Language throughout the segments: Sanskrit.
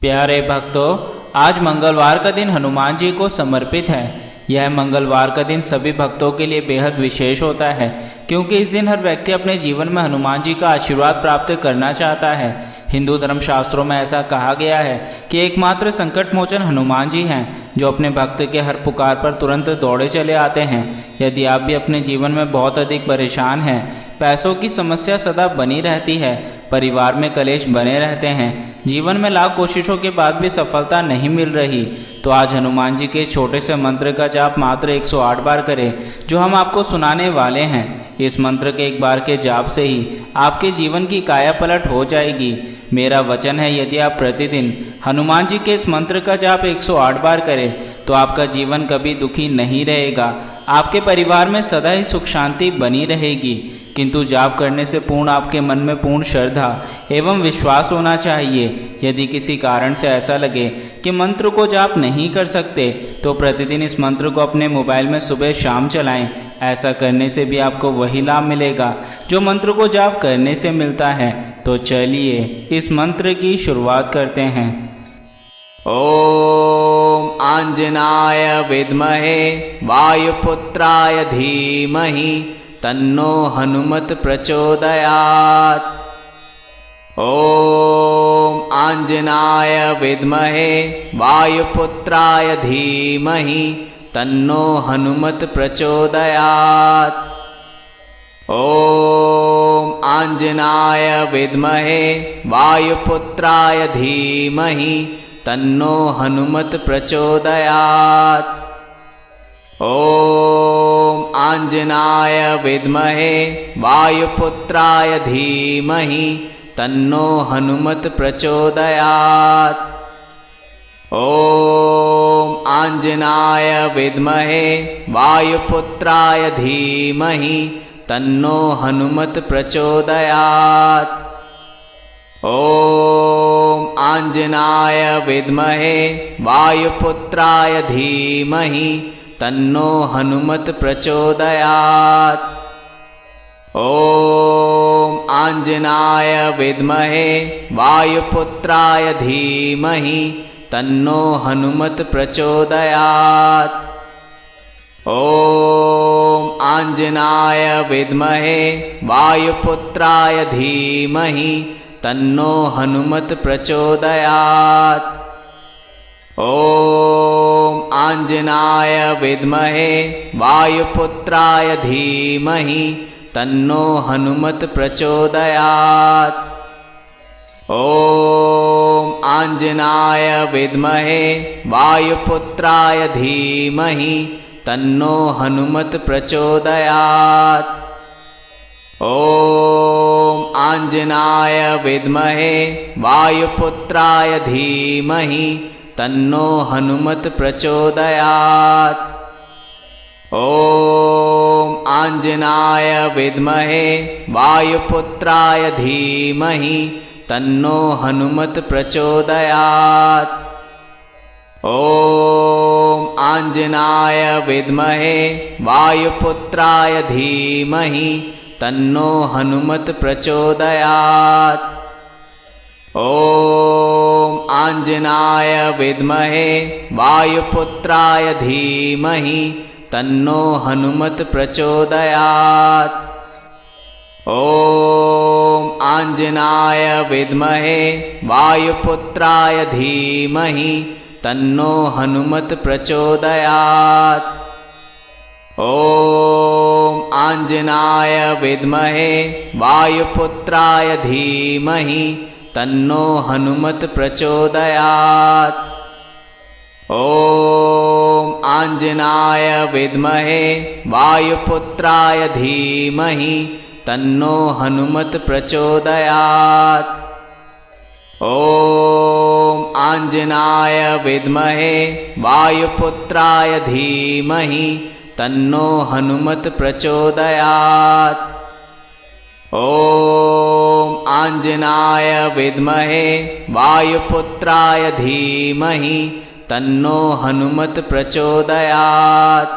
प्यारे भक्तों, आज मंगलवार का दिन हनुमान जी को समर्पित है। यह मंगलवार का दिन सभी भक्तों के लिए बेहद विशेष होता है, क्योंकि इस दिन हर व्यक्ति अपने जीवन में हनुमान जी का आशीर्वाद प्राप्त करना चाहता है। हिंदू धर्म शास्त्रों में ऐसा कहा गया है कि एकमात्र संकट मोचन हनुमान जी हैं, जो अपने भक्त के हर पुकार पर तुरंत दौड़े चले आते हैं। यदि आप भी अपने जीवन में बहुत अधिक परेशान हैं, पैसों की समस्या सदा बनी रहती है, परिवार में कलेश बने रहते हैं, जीवन में लाख कोशिशों के बाद भी सफलता नहीं मिल रही, तो आज हनुमान जी के छोटे से मंत्र का जाप मात्र 108 बार करें, जो हम आपको सुनाने वाले हैं। इस मंत्र के एक बार के जाप से ही आपके जीवन की काया पलट हो जाएगी। मेरा वचन है, यदि आप प्रतिदिन हनुमान जी के इस मंत्र का जाप 108 बार करें, तो आपका जीवन कभी दुखी नहीं रहेगा। आपके परिवार में सदा ही सुख शांति बनी रहेगी। किंतु जाप करने से पूर्ण आपके मन में पूर्ण श्रद्धा एवं विश्वास होना चाहिए। यदि किसी कारण से ऐसा लगे कि मंत्र को जाप नहीं कर सकते, तो प्रतिदिन इस मंत्र को अपने मोबाइल में सुबह शाम चलाएं। ऐसा करने से भी आपको वही लाभ मिलेगा जो मंत्र को जाप करने से मिलता है। तो चलिए इस मंत्र की शुरुआत करते हैं। ओम आंजनाय विद्महे वायुपुत्राय धीमहि तन्नो हनुमत प्रचोदयात्। ओम आंजनाय विद्महे वायुपुत्राय धीमहि तन्नो हनुमत प्रचोदयात्। ओम आंजनाय विद्महे वायुपुत्राय धीमहि तन्नो हनुमत प्रचोदयात्। ओम आंजनाय विद्महे वायुपुत्राय धीमहि तन्नो हनुमत प्रचोदयात्। ओम आंजनाय विद्महे वायुपुत्राय धीमहि तन्नो हनुमत प्रचोदयात्। ओम आंजनाय विद्महे वायुपुत्राय धीमहि तन्नो हनुमत प्रचोदयात्। ओम आंजनाय विद्महे वायुपुत्राय धीमहि तन्नो हनुमत प्रचोदयात्। ओम आंजनाय विद्महे वायुपुत्राय धीमहि तन्नो हनुमत प्रचोदयात्। ओम आंजनाय विद्महे वायुपुत्राय धीमहि तन्नो हनुमत प्रचोदयात्। ओम आंजनाय विद्महे वायुपुत्राय धीमहि तन्नो हनुमत प्रचोदयात्। ओम आंजनाय विद्महे वायुपुत्राय धीमहि तन्नो हनुमत प्रचोदयात्। ओम आंजनाय विद्महे वायुपुत्राय धीमहि तन्नो हनुमत प्रचोदयात्। ओम आंजनाय विद्महे वायुपुत्राय धीमहि तन्नो हनुमत प्रचोदयात्। ओम आंजनाय विद्महे वायुपुत्राय धीमहि तन्नो हनुमत प्रचोदयात्। ओम आंजनाय विद्महे वायुपुत्राय धीमहि तन्नो हनुमत प्रचोदयात्। ओम आंजनाय विद्महे वायुपुत्राय धीमहि तन्नो हनुमत प्रचोदयात्। ओम आंजनाय विद्महे वायुपुत्राय धीमहि तन्नो हनुमत प्रचोदयात्। ओम आंजनाय विद्महे वायुपुत्राय धीमहि तन्नो हनुमत प्रचोदयात्। ओम आंजनाय विद्महे वायुपुत्राय धीमहि तन्नो हनुमत प्रचोदयात्।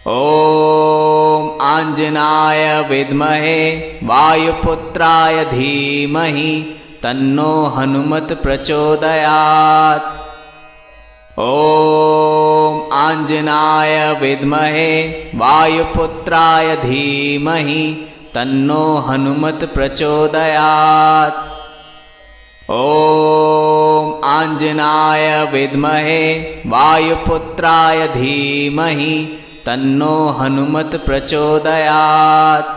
ओम आंजनाय विद्महे वायुपुत्राय धीमहि तन्नो हनुमत् प्रचोदयात्। ॐ आञ्जनाय विद्महे वायुपुत्राय धीमहि तन्नो हनुमत् प्रचोदयात्। ॐ आञ्जनाय विद्महे वायुपुत्राय धीमहि तन्नो हनुमत् प्रचोदयात्।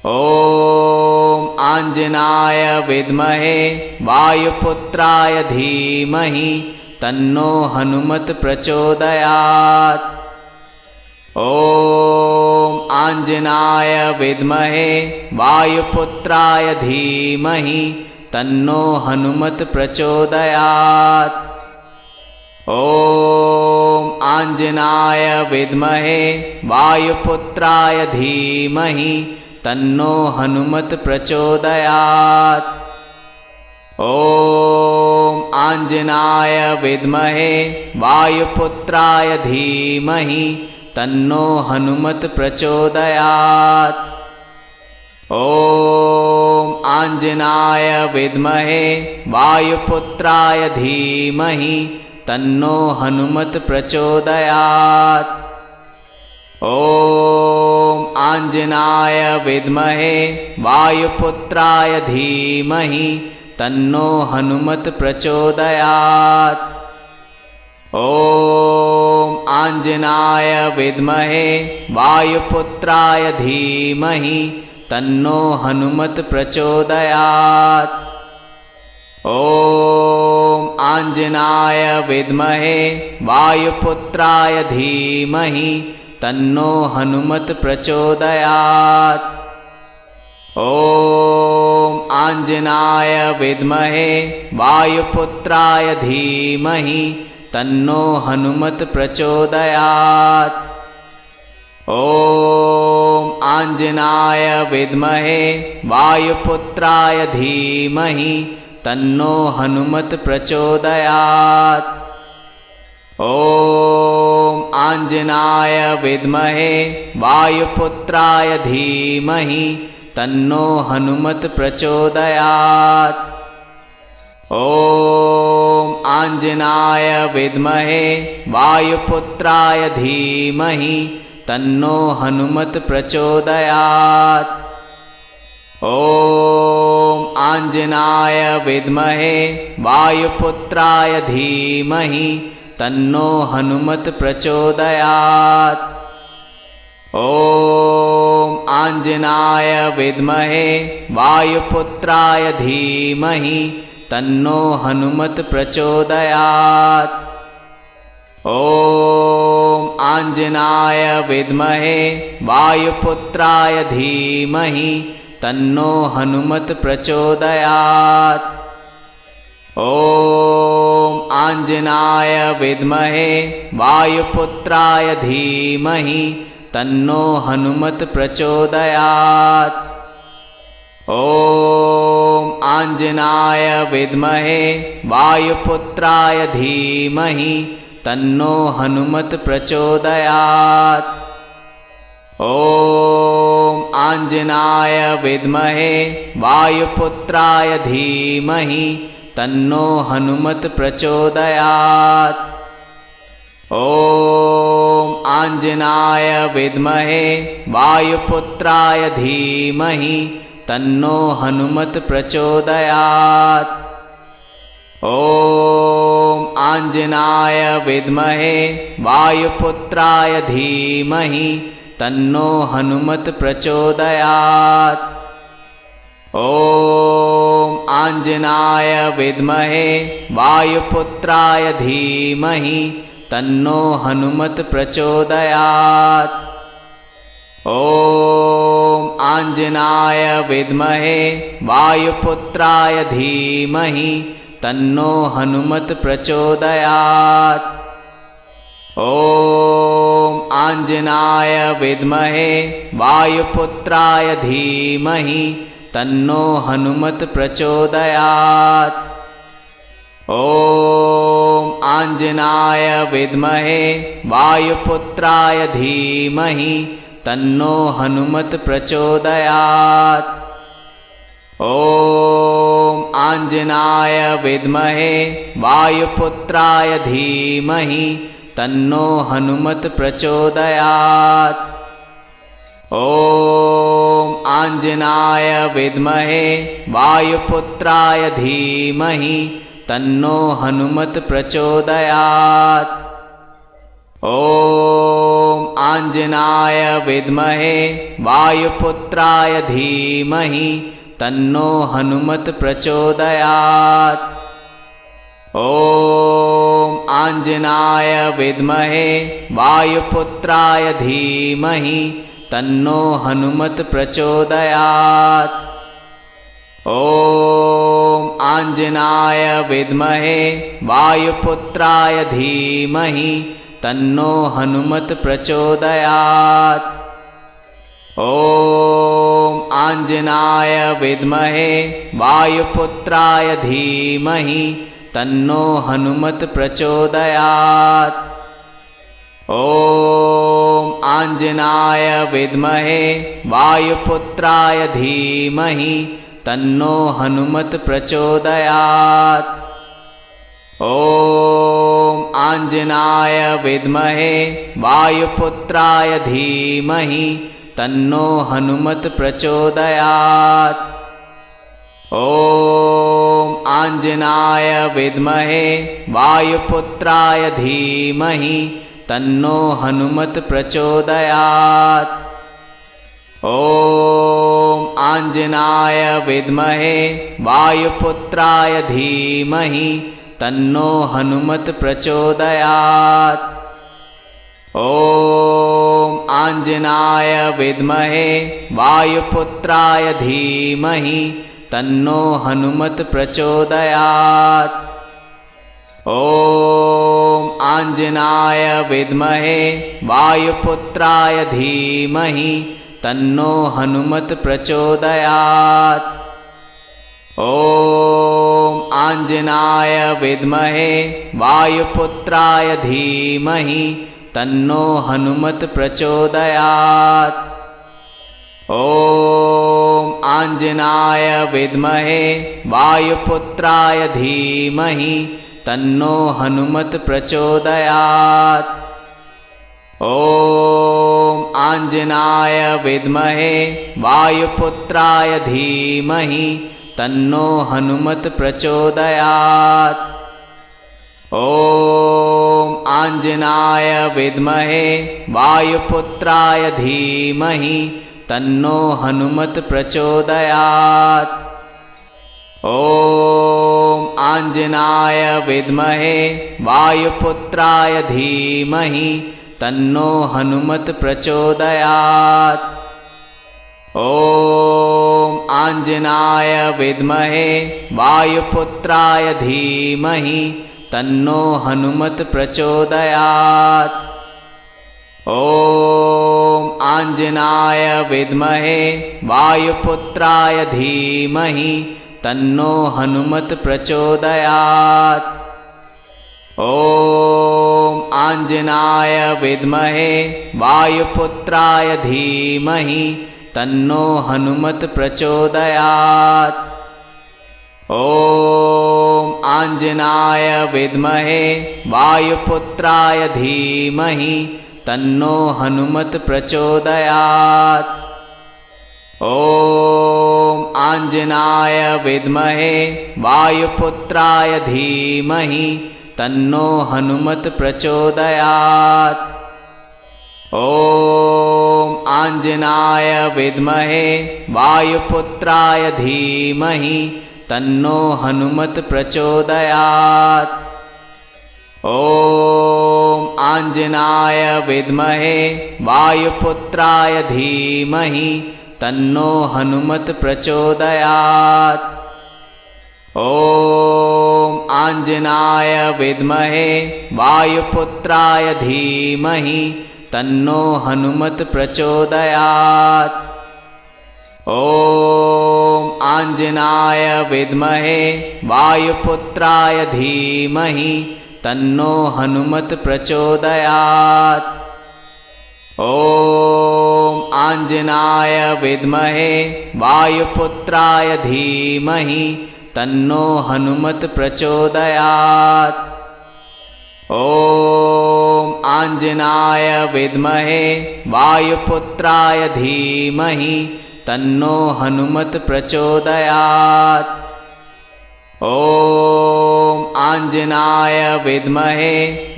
ॐ आञ्जनाय विद्महे वायुपुत्राय धीमहि तन्नो हनुमत् प्रचोदयात्। ॐ आञ्जनाय विद्महे वायुपुत्राय धीमहि तन्नो हनुमत् प्रचोदयात्। ॐ आञ्जनाय विद्महे वायुपुत्राय धीमहि तन्नो हनुमत् प्रचोदयात्। ॐ आञ्जनाय विद्महे वायुपुत्राय धीमहि तन्नो हनुमत् प्रचोदयात्। ॐ आञ्जनाय विद्महे वायुपुत्राय धीमहि तन्नो हनुमत् प्रचोदयात्। ॐ आञ्जनाय विद्महे वायुपुत्राय धीमहि तन्नो हनुमत् प्रचोदयात्। ॐ आञ्जनाय विद्महे वायुपुत्राय धीमहि तन्नो हनुमत् प्रचोदयात्। ॐ आञ्जनाय विद्महे वायुपुत्राय धीमहि तन्नो हनुमत् प्रचोदयात्। ॐ आञ्जनाय विद्महे वायुपुत्राय धीमहि तन्नो हनुमत् प्रचोदयात्। ॐ आञ्जनाय विद्महे वायुपुत्राय धीमहि तन्नो हनुमत् प्रचोदयात्। ॐ आञ्जनाय विद्महे वायुपुत्राय धीमहि तन्नो हनुमत् प्रचोदयात्। ॐ आञ्जनाय विद्महे वायुपुत्राय धीमहि तन्नो हनुमत् प्रचोदयात्। ॐ आञ्जनाय विद्महे वायुपुत्राय धीमहि तन्नो हनुमत् प्रचोदयात्। ॐ आञ्जनाय विद्महे वायुपुत्राय धीमहि तन्नो हनुमत् प्रचोदयात्। ॐ आञ्जनाय विद्महे वायुपुत्राय धीमहि तन्नो हनुमत् प्रचोदयात्। ॐ आञ्जनाय विद्महे वायुपुत्राय धीमहि तन्नो हनुमत् प्रचोदयात्। ॐ आञ्जनाय विद्महे वायुपुत्राय धीमहि तन्नो हनुमत् प्रचोदयात्। ॐ आञ्जनाय विद्महे वायुपुत्राय धीमहि तन्नो हनुमत् प्रचोदयात्। ॐ आञ्जनाय विद्महे वायुपुत्राय धीमहि तन्नो हनुमत् प्रचोदयात्। ॐ आञ्जनाय विद्महे वायुपुत्राय धीमहि तन्नो हनुमत् प्रचोदयात्। ॐ आञ्जनाय विद्महे वायुपुत्राय धीमहि तन्नो हनुमत् प्रचोदयात्। ॐ आञ्जनाय विद्महे वायुपुत्राय धीमहि तन्नो हनुमत् प्रचोदयात्। ॐ आञ्जनाय विद्महे वायुपुत्राय धीमहि तन्नो हनुमत् प्रचोदयात्। ॐ आञ्जनाय विद्महे वायुपुत्राय धीमहि तन्नो हनुमत् प्रचोदयात्। ॐ आञ्जनाय विद्महे वायुपुत्राय धीमहि तन्नो हनुमत् प्रचोदयात्। ॐ आञ्जनाय विद्महे वायुपुत्राय धीमहि तन्नो हनुमत् प्रचोदयात्। ॐ आञ्जनाय विद्महे वायुपुत्राय धीमहि तन्नो हनुमत् प्रचोदयात्। ॐ आञ्जनाय विद्महे वायुपुत्राय धीमहि तन्नो हनुमत् प्रचोदयात्। ॐ आञ्जनाय विद्महे वायुपुत्राय धीमहि तन्नो हनुमत् प्रचोदयात्। ॐ आञ्जनाय विद्महे वायुपुत्राय धीमहि तन्नो हनुमत् प्रचोदयात्। ॐ आञ्जनाय विद्महे वायुपुत्राय धीमहि तन्नो हनुमत् प्रचोदयात्। ॐ आञ्जनाय विद्महे वायुपुत्राय धीमहि तन्नो हनुमत् प्रचोदयात्। ॐ आञ्जनाय विद्महे वायुपुत्राय धीमहि तन्नो हनुमत् प्रचोदयात्। ॐ आञ्जनाय विद्महे वायुपुत्राय धीमहि तन्नो हनुमत् प्रचोदयात्। ॐ आञ्जनाय विद्महे वायुपुत्राय धीमहि तन्नो हनुमत् प्रचोदयात्। ॐ आञ्जनाय विद्महे वायुपुत्राय धीमहि तन्नो हनुमत् प्रचोदयात्। ॐ आञ्जनाय विद्महे वायुपुत्राय धीमहि तन्नो हनुमत् प्रचोदयात्। ॐ आञ्जनाय विद्महे वायुपुत्राय धीमहि तन्नो हनुमत् प्रचोदयात्। ॐ आञ्जनाय विद्महे वायुपुत्राय धीमहि तन्नो हनुमत् प्रचोदयात्। ॐ आञ्जनाय विद्महे वायुपुत्राय धीमहि तन्नो हनुमत् प्रचोदयात्। ॐ आञ्जनाय विद्महे वायुपुत्राय धीमहि तन्नो हनुमत् प्रचोदयात्। ॐ आञ्जनाय विद्महे वायुपुत्राय धीमहि तन्नो हनुमत् प्रचोदयात्। ॐ आञ्जनाय विद्महे वायुपुत्राय धीमहि तन्नो हनुमत् प्रचोदयात्। ॐ आञ्जनाय विद्महे वायुपुत्राय धीमहि तन्नो हनुमत् प्रचोदयात्। ॐ आञ्जनाय विद्महे वायुपुत्राय धीमहि तन्नो हनुमत् प्रचोदयात्। ॐ आञ्जनाय विद्महे वायुपुत्राय धीमहि तन्नो हनुमत् प्रचोदयात्। ॐ आञ्जनाय विद्महे वायुपुत्राय धीमहि तन्नो हनुमत् प्रचोदयात्। ॐ आञ्जनाय विद्महे वायुपुत्राय धीमहि तन्नो हनुमत् प्रचोदयात्। ॐ आञ्जनाय विद्महे वायुपुत्राय धीमहि तन्नो हनुमत् प्रचोदयात्। ॐ आञ्जनाय विद्महे वायुपुत्राय धीमहि तन्नो हनुमत् प्रचोदयात्। ॐ आञ्जनाय विद्महे वायुपुत्राय धीमहि तन्नो हनुमत प्रचोदयात्। ॐ आञ्जनाय विद्महे वायुपुत्राय धीमहि तन्नो हनुमत प्रचोदयात्। ॐ आञ्जनाय विद्महे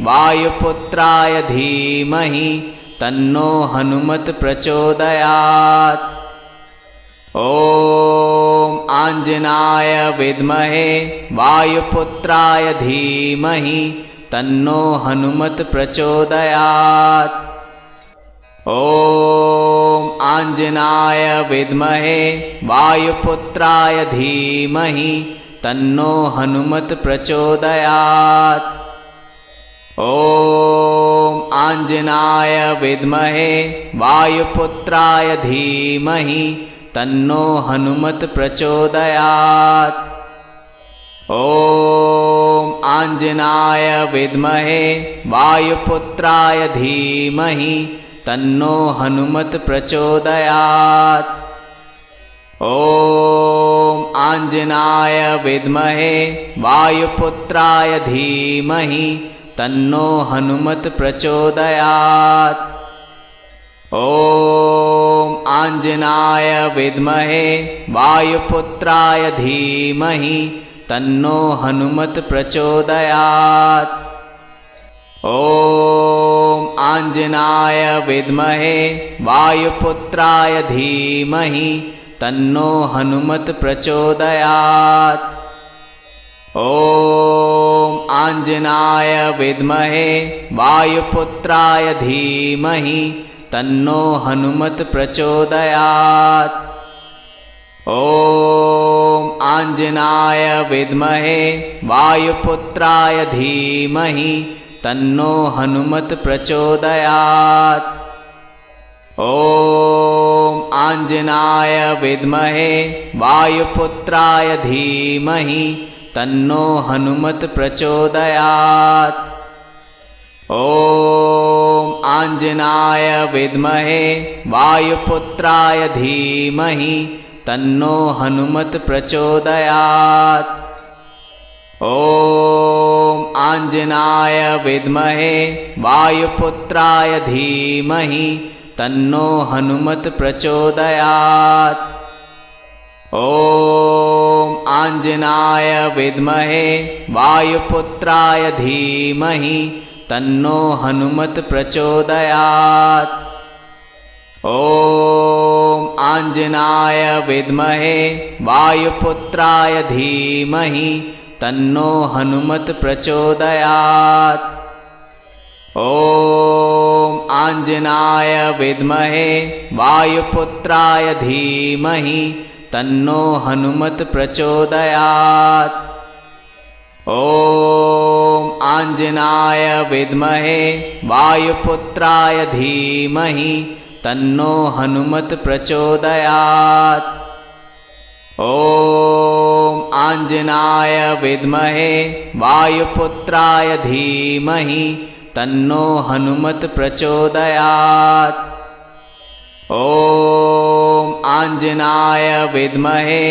वायुपुत्राय धीमहि तन्नो हनुमत प्रचोदयात्। ॐ आञ्जनाय विद्महे वायुपुत्राय धीमहि तन्नो हनुमत प्रचोदयात्। ॐ आञ्जनाय विद्महे वायुपुत्राय धीमहि तन्नो हनुमत प्रचोदयात्। ॐ आञ्जनाय विद्महे वायुपुत्राय धीमहि तन्नो हनुमत प्रचोदयात्। ॐ आञ्जनाय विद्महे वायुपुत्राय धीमहि तन्नो हनुमत प्रचोदयात्। ॐ आञ्जनाय विद्महे वायुपुत्राय धीमहि तन्नो हनुमत प्रचोदयात्। ॐ आञ्जनाय विद्महे वायुपुत्राय धीमहि तन्नो हनुमत प्रचोदयात्। ॐ आञ्जनाय विद्महे वायुपुत्राय धीमहि तन्नो हनुमत प्रचोदयात्। ॐ आञ्जनाय विद्महे वायुपुत्राय धीमहि तन्नो हनुमत प्रचोदयात्। ॐ आञ्जनाय विद्महे वायुपुत्राय धीमहि तन्नो हनुमत प्रचोदयात्। ॐ आञ्जनाय विद्महे वायुपुत्राय धीमहि तन्नो हनुमत प्रचोदयात्। ॐ आञ्जनाय विद्महे वायुपुत्राय धीमहि तन्नो हनुमत प्रचोदयात्। ॐ आञ्जनाय विद्महे वायुपुत्राय धीमहि तन्नो हनुमत प्रचोदयात्। ॐ आञ्जनाय विद्महे वायुपुत्राय धीमहि तन्नो हनुमत प्रचोदयात्। ॐ आञ्जनाय विद्महे वायुपुत्राय धीमहि तन्नो हनुमत प्रचोदयात्। ॐ आञ्जनाय विद्महे वायुपुत्राय धीमहि तन्नो हनुमत प्रचोदयात्। ॐ आञ्जनाय विद्महे वायुपुत्राय धीमहि तन्नो हनुमत प्रचोदयात्। ॐ आञ्जनाय विद्महे वायुपुत्राय धीमहि तन्नो हनुमत प्रचोदयात्। ॐ आञ्जनाय विद्महे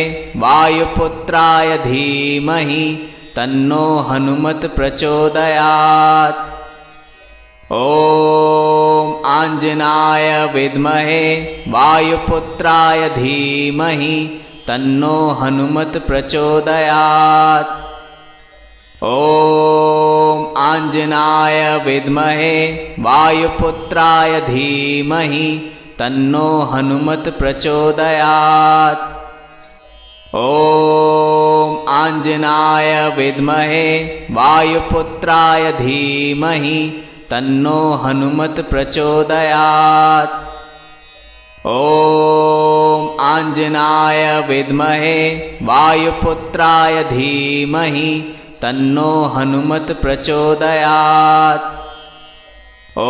वायुपुत्राय धीमहि तन्नो हनुमत प्रचोदयात्। ॐ आञ्जनाय विद्महे वायुपुत्राय धीमहि तन्नो हनुमत प्रचोदयात्। ॐ आञ्जनाय विद्महे वायुपुत्राय धीमहि तन्नो हनुमत प्रचोदयात्। ॐ आञ्जनाय विद्महे वायुपुत्राय धीमहि तन्नो हनुमत प्रचोदयात्। ॐ आञ्जनाय विद्महे वायुपुत्राय धीमहि तन्नो हनुमत प्रचोदयात्। ॐ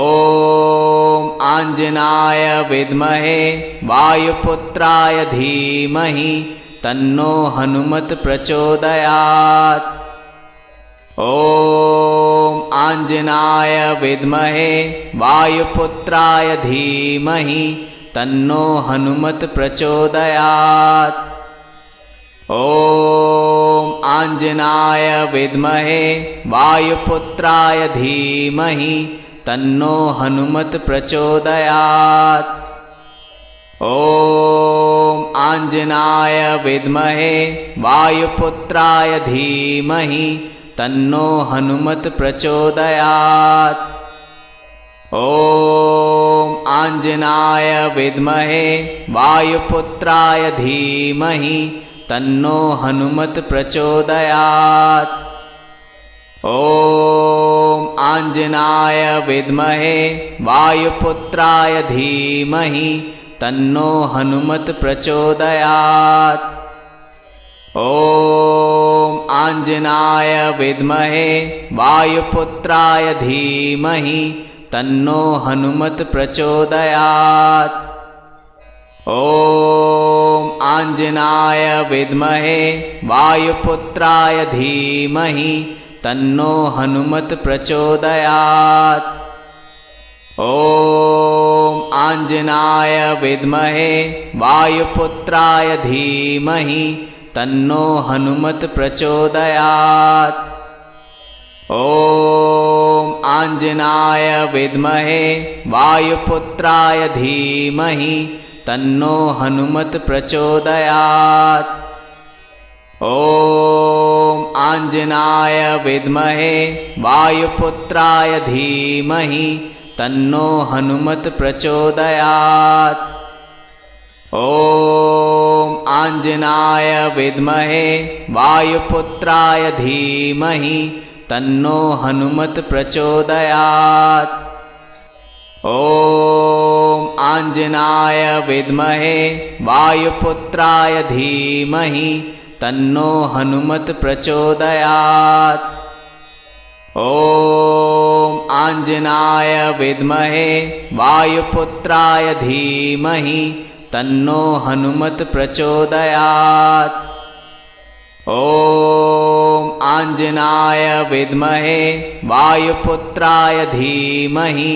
आञ्जनाय विद्महे वायुपुत्राय धीमहि तन्नो हनुमत प्रचोदयात्। ॐ आञ्जनाय विद्महे वायुपुत्राय धीमहि तन्नो हनुमत प्रचोदयात्। ॐ आञ्जनाय विद्महे वायुपुत्राय धीमहि तन्नो हनुमत् प्रचोदयात्। ॐ आञ्जनाय विद्महे वायुपुत्राय धीमहि तन्नो हनुमत् प्रचोदयात्। ॐ आञ्जनाय विद्महे वायुपुत्राय धीमहि तन्नो हनुमत् प्रचोदयात्। ॐ आञ्जनाय विद्महे वायुपुत्राय धीमहि तन्नो हनुमत् प्रचोदयात्। ॐ आञ्जनाय विद्महे वायुपुत्राय धीमहि तन्नो हनुमत् प्रचोदयात्। ॐ आञ्जनाय विद्महे वायुपुत्राय धीमहि तन्नो हनुमत् प्रचोदयात्। ॐ आञ्जनाय विद्महे वायुपुत्राय धीमहि तन्नो हनुमत् प्रचोदयात्। ॐ आञ्जनाय विद्महे वायुपुत्राय धीमहि तन्नो हनुमत् प्रचोदयात्। ॐ आञ्जनाय विद्महे वायुपुत्राय धीमहि तन्नो हनुमत् प्रचोदयात्। ॐ आञ्जनाय विद्महे वायुपुत्राय धीमहि तन्नो हनुमत् प्रचोदयात्। ॐ आञ्जनाय विद्महे वायुपुत्राय धीमहि तन्नो हनुमत् प्रचोदयात्। ॐ आञ्जनाय विद्महे वायुपुत्राय धीमहि तन्नो हनुमत् प्रचोदयात्। ॐ आञ्जनाय विद्महे वायुपुत्राय धीमहि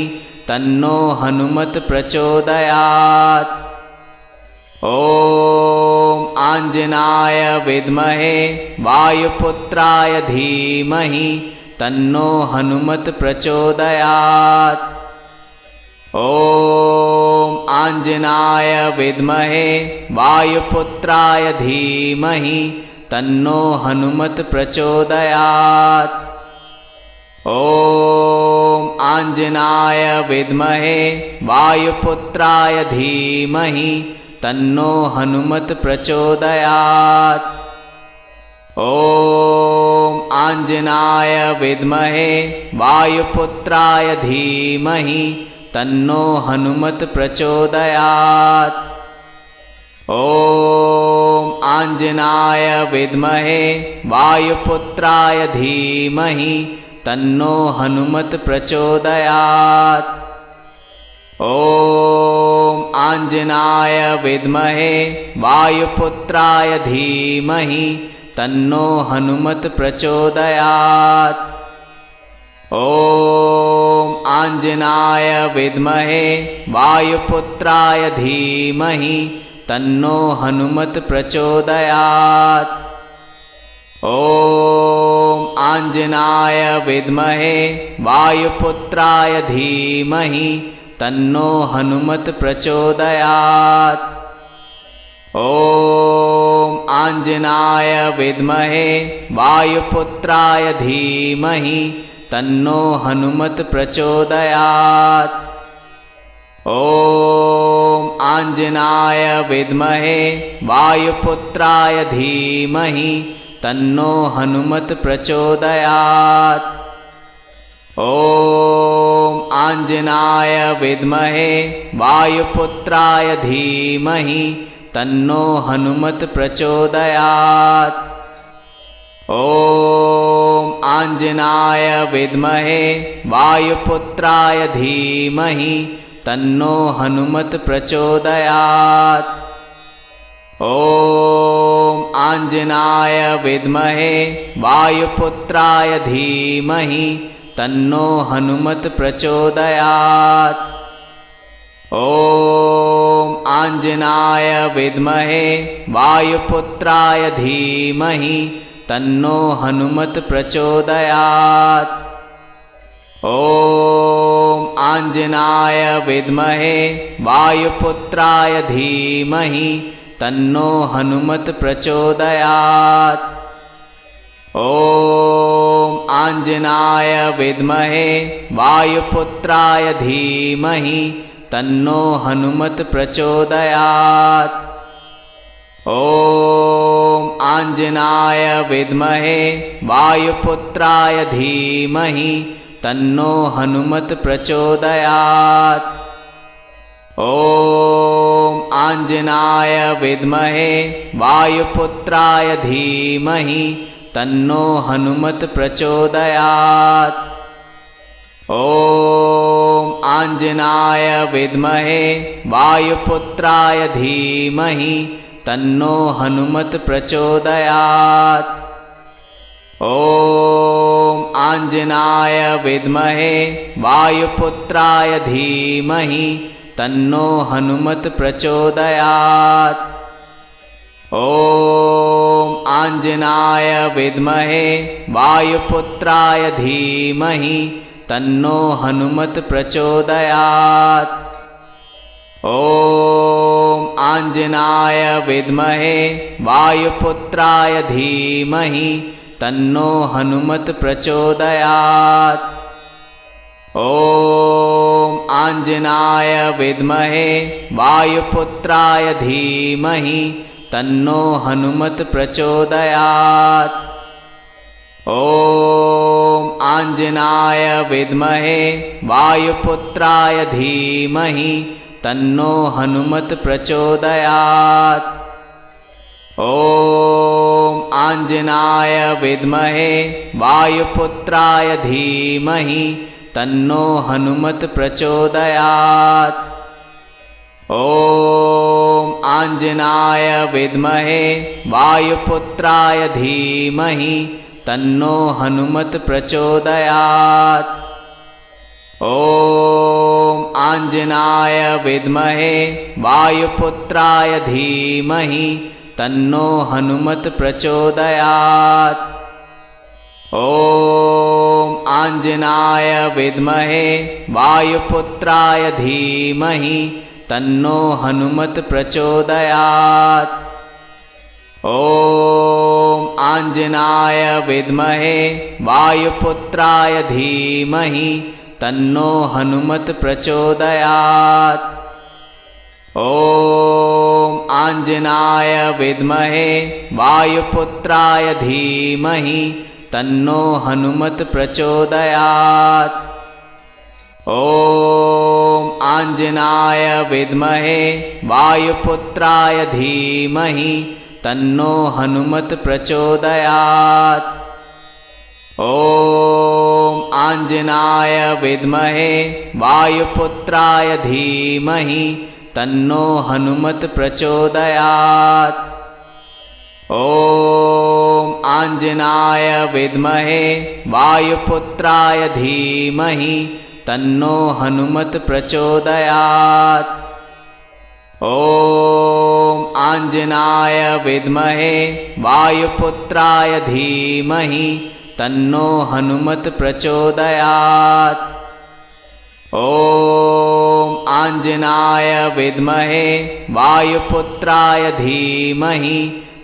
तन्नो हनुमत् प्रचोदयात्। ॐ आञ्जनाय विद्महे वायुपुत्राय धीमहि तन्नो हनुमत् प्रचोदयात्। ॐ आञ्जनाय विद्महे वायुपुत्राय धीमहि तन्नो हनुमत् प्रचोदयात्। ॐ आञ्जनाय विद्महे वायुपुत्राय धीमहि तन्नो हनुमत् प्रचोदयात्। ॐ आञ्जनाय विद्महे वायुपुत्राय धीमहि तन्नो हनुमत् प्रचोदयात्। ॐ आञ्जनाय विद्महे वायुपुत्राय धीमहि तन्नो हनुमत् प्रचोदयात्। ॐ आञ्जनाय विद्महे वायुपुत्राय धीमहि तन्नो हनुमत् प्रचोदयात्। ॐ आञ्जनाय विद्महे वायुपुत्राय धीमहि तन्नो हनुमत् प्रचोदयात्। ॐ आञ्जनाय विद्महे वायुपुत्राय धीमहि तन्नो हनुमत् प्रचोदयात्। ॐ आञ्जनाय विद्महे वायुपुत्राय धीमहि तन्नो हनुमत् प्रचोदयात्। ॐ आञ्जनाय विद्महे वायुपुत्राय धीमहि तन्नो हनुमत् प्रचोदयात्। ॐ आञ्जनाय विद्महे वायुपुत्राय धीमहि तन्नो हनुमत् प्रचोदयात्। ॐ आञ्जनाय विद्महे वायुपुत्राय धीमहि तन्नो हनुमत् प्रचोदयात्। ॐ आञ्जनाय विद्महे वायुपुत्राय धीमहि तन्नो हनुमत् प्रचोदयात्। ॐ आञ्जनाय विद्महे वायुपुत्राय धीमहि तन्नो हनुमत् प्रचोदयात्। ॐ आञ्जनाय विद्महे वायुपुत्राय धीमहि तन्नो हनुमत् प्रचोदयात्। ॐ आञ्जनाय विद्महे वायुपुत्राय धीमहि तन्नो हनुमत् प्रचोदयात्। ॐ आञ्जनाय विद्महे वायुपुत्राय धीमहि तन्नो हनुमत् प्रचोदयात्। ॐ आञ्जनाय विद्महे वायुपुत्राय धीमहि तन्नो हनुमत् प्रचोदयात्। ॐ आञ्जनाय विद्महे वायुपुत्राय धीमहि तन्नो हनुमत् प्रचोदयात्। ॐ आञ्जनाय विद्महे वायुपुत्राय धीमहि तन्नो हनुमत् प्रचोदयात्। ॐ आञ्जनाय विद्महे वायुपुत्राय धीमहि तन्नो हनुमत् प्रचोदयात्। ॐ आञ्जनाय विद्महे वायुपुत्राय धीमहि तन्नो हनुमत् प्रचोदयात्। ॐ आञ्जनाय विद्महे वायुपुत्राय धीमहि तन्नो हनुमत् प्रचोदयात्। ॐ आञ्जनाय विद्महे वायुपुत्राय धीमहि तन्नो हनुमत् प्रचोदयात्। ॐ आञ्जनाय विद्महे वायुपुत्राय धीमहि तन्नो हनुमत् प्रचोदयात्। ॐ आञ्जनाय विद्महे वायुपुत्राय धीमहि तन्नो हनुमत् प्रचोदयात्। ॐ आञ्जनाय विद्महे वायुपुत्राय धीमहि तन्नो हनुमत् प्रचोदयात्। ॐ आञ्जनाय विद्महे वायुपुत्राय धीमहि तन्नो हनुमत् प्रचोदयात्। ॐ आञ्जनाय विद्महे वायुपुत्राय धीमहि तन्नो हनुमत् प्रचोदयात्। ॐ आञ्जनाय विद्महे वायुपुत्राय धीमहि तन्नो हनुमत् प्रचोदयात्। ॐ आञ्जनाय विद्महे वायुपुत्राय धीमहि तन्नो हनुमत् प्रचोदयात्। ॐ आञ्जनाय विद्महे वायुपुत्राय धीमहि तन्नो हनुमत् प्रचोदयात्। ॐ आञ्जनाय विद्महे वायुपुत्राय धीमहि तन्नो हनुमत् प्रचोदयात्। ॐ आञ्जनाय विद्महे वायुपुत्राय धीमहि तन्नो हनुमत् प्रचोदयात्। ॐ आञ्जनाय विद्महे वायुपुत्राय धीमहि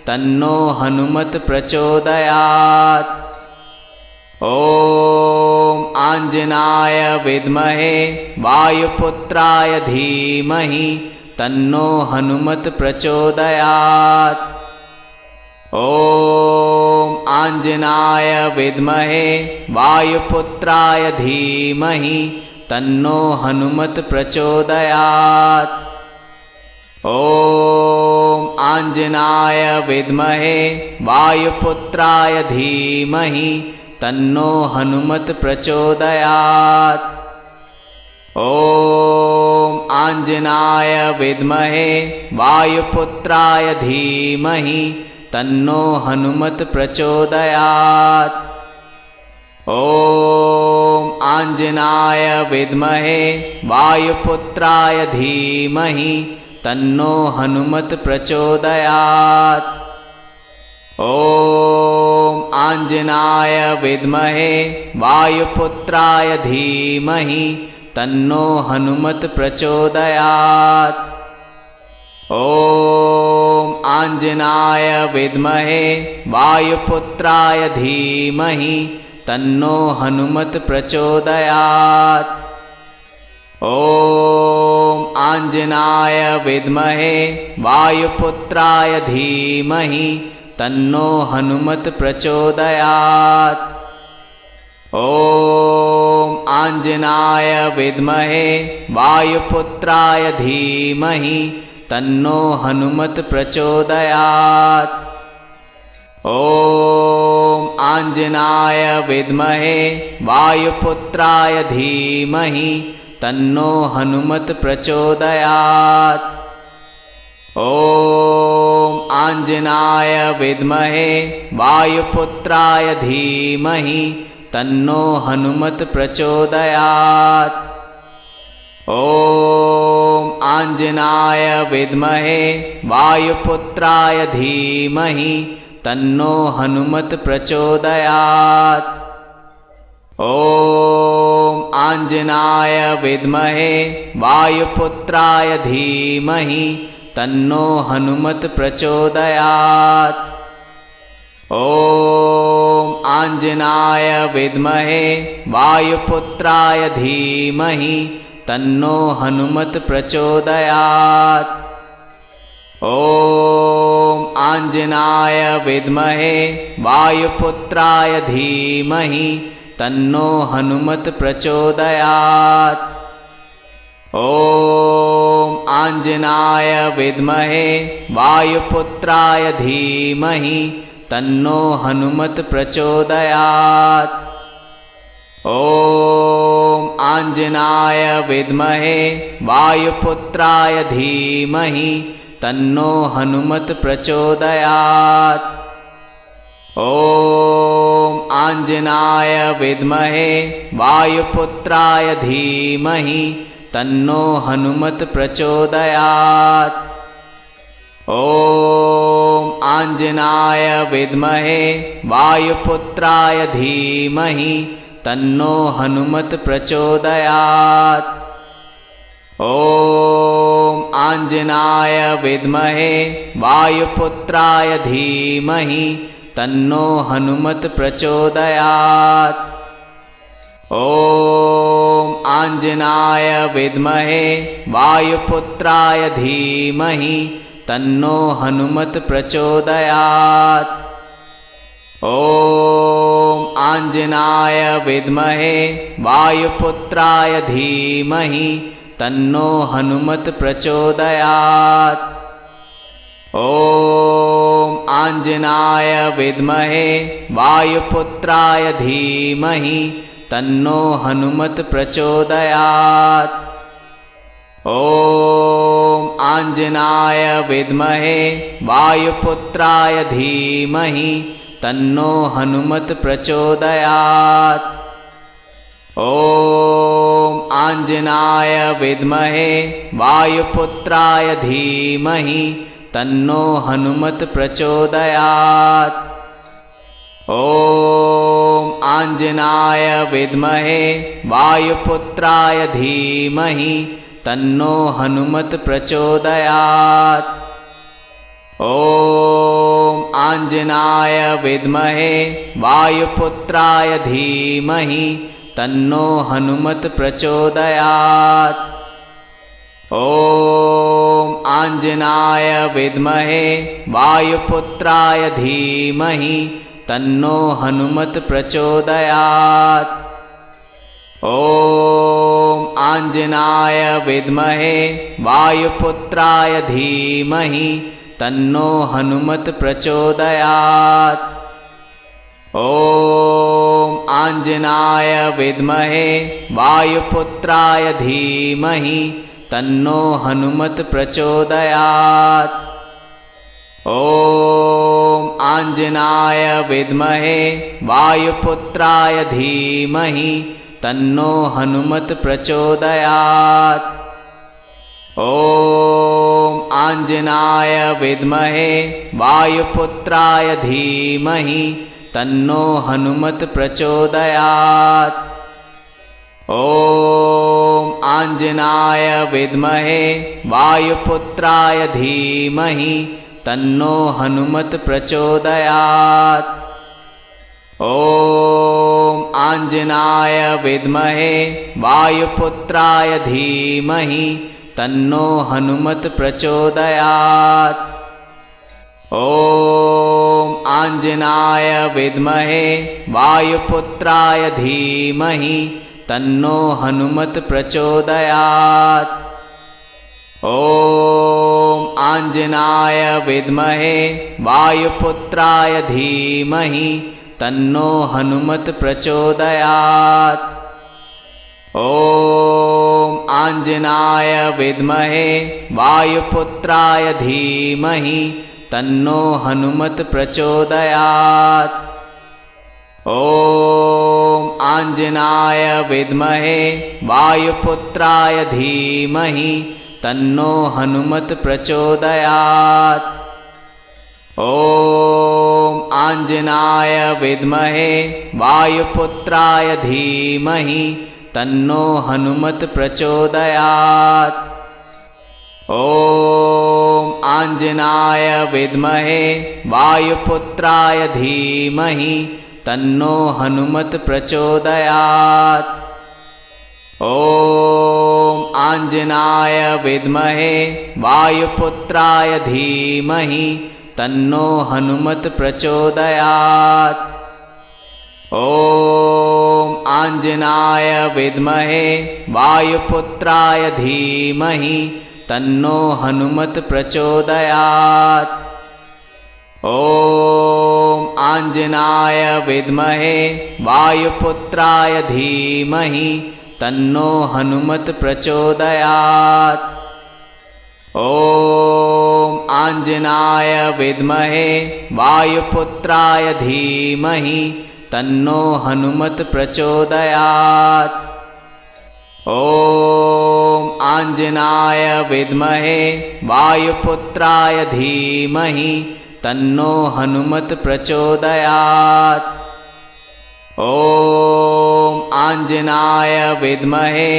तन्नो हनुमत् प्रचोदयात्। ॐ आञ्जनाय विद्महे वायुपुत्राय धीमहि तन्नो हनुमत् प्रचोदयात्। ॐ आञ्जनाय विद्महे वायुपुत्राय धीमहि तन्नो हनुमत् प्रचोदयात्। ॐ आञ्जनाय विद्महे वायुपुत्राय धीमहि तन्नो हनुमत् प्रचोदयात्। ॐ आञ्जनाय विद्महे वायुपुत्राय धीमहि तन्नो हनुमत् प्रचोदयात्। ॐ आञ्जनाय विद्महे वायुपुत्राय धीमहि तन्नो हनुमत् प्रचोदयात्। ॐ आञ्जनाय विद्महे वायुपुत्राय धीमहि तन्नो हनुमत् प्रचोदयात्। ॐ आञ्जनाय विद्महे वायुपुत्राय धीमहि तन्नो हनुमत् प्रचोदयात्। ॐ आञ्जनाय विद्महे वायुपुत्राय धीमहि तन्नो हनुमत् प्रचोदयात्। ॐ आञ्जनाय विद्महे वायुपुत्राय धीमहि तन्नो हनुमत् प्रचोदयात्। ॐ आञ्जनाय विद्महे वायुपुत्राय धीमहि तन्नो हनुमत् प्रचोदयात्। ॐ आञ्जनाय विद्महे वायुपुत्राय धीमहि तन्नो हनुमत् प्रचोदयात्। ॐ आञ्जनाय विद्महे वायुपुत्राय धीमहि तन्नो हनुमत् प्रचोदयात्। ॐ आञ्जनाय विद्महे वायुपुत्राय धीमहि तन्नो हनुमत् प्रचोदयात्। ॐ आञ्जनाय विद्महे वायुपुत्राय धीमहि तन्नो हनुमत् प्रचोदयात्। ॐ आञ्जनाय विद्महे वायुपुत्राय धीमहि तन्नो हनुमत् प्रचोदयात्। ॐ आञ्जनाय विद्महे वायुपुत्राय धीमहि तन्नो हनुमत् प्रचोदयात्। ॐ आञ्जनाय विद्महे वायुपुत्राय धीमहि तन्नो हनुमत् प्रचोदयात्। ॐ आञ्जनाय विद्महे वायुपुत्राय धीमहि तन्नो हनुमत् प्रचोदयात्। ॐ आञ्जनाय विद्महे वायुपुत्राय धीमहि तन्नो हनुमत् प्रचोदयात्। ॐ आञ्जनाय विद्महे वायुपुत्राय धीमहि तन्नो हनुमत् प्रचोदयात्। ॐ आञ्जनाय विद्महे वायुपुत्राय धीमहि तन्नो हनुमत् प्रचोदयात्। ॐ आञ्जनाय विद्महे वायुपुत्राय धीमहि तन्नो हनुमत् प्रचोदयात्। ॐ आञ्जनाय विद्महे वायुपुत्राय धीमहि तन्नो हनुमत् प्रचोदयात्। ॐ आञ्जनाय विद्महे वायुपुत्राय धीमहि तन्नो हनुमत् प्रचोदयात्। ॐ आञ्जनाय विद्महे वायुपुत्राय धीमहि तन्नो हनुमत् प्रचोदयात्। ॐ आञ्जनाय विद्महे वायुपुत्राय धीमहि तन्नो हनुमत् प्रचोदयात्। ॐ आञ्जनाय विद्महे वायुपुत्राय धीमहि तन्नो हनुमत् प्रचोदयात्। ॐ आञ्जनाय विद्महे वायुपुत्राय धीमहि तन्नो हनुमत् प्रचोदयात्। ॐ आञ्जनाय विद्महे वायुपुत्राय धीमहि तन्नो हनुमत् प्रचोदयात्। ॐ आञ्जनाय विद्महे वायुपुत्राय धीमहि तन्नो हनुमत् प्रचोदयात्। ॐ आञ्जनाय विद्महे वायुपुत्राय धीमहि तन्नो हनुमत् प्रचोदयात्। ॐ आञ्जनाय विद्महे वायुपुत्राय धीमहि तन्नो हनुमत् प्रचोदयात्। ॐ आञ्जनाय विद्महे वायुपुत्राय धीमहि तन्नो हनुमत् प्रचोदयात्। ॐ आञ्जनाय विद्महे वायुपुत्राय धीमहि तन्नो हनुमत् प्रचोदयात्। ॐ आञ्जनाय विद्महे वायुपुत्राय धीमहि तन्नो हनुमत् प्रचोदयात्। ॐ आञ्जनाय विद्महे वायुपुत्राय धीमहि तन्नो हनुमत् प्रचोदयात्। ॐ आञ्जनाय विद्महे वायुपुत्राय धीमहि तन्नो हनुमत् प्रचोदयात्। ॐ आञ्जनाय विद्महे वायुपुत्राय धीमहि तन्नो हनुमत् प्रचोदयात्। ॐ आञ्जनाय विद्महे वायुपुत्राय धीमहि तन्नो हनुमत् प्रचोदयात्। ॐ आञ्जनाय विद्महे वायुपुत्राय धीमहि तन्नो हनुमत् प्रचोदयात्। ॐ आञ्जनाय विद्महे वायुपुत्राय धीमहि तन्नो हनुमत् प्रचोदयात्। ॐ आञ्जनाय विद्महे वायुपुत्राय धीमहि तन्नो हनुमत् प्रचोदयात्। ॐ आञ्जनाय विद्महे वायुपुत्राय धीमहि तन्नो हनुमत् प्रचोदयात्। ॐ आञ्जनाय विद्महे वायुपुत्राय धीमहि तन्नो हनुमत् प्रचोदयात्। ॐ आञ्जनाय विद्महे वायुपुत्राय धीमहि तन्नो हनुमत् प्रचोदयात्। ॐ आञ्जनाय विद्महे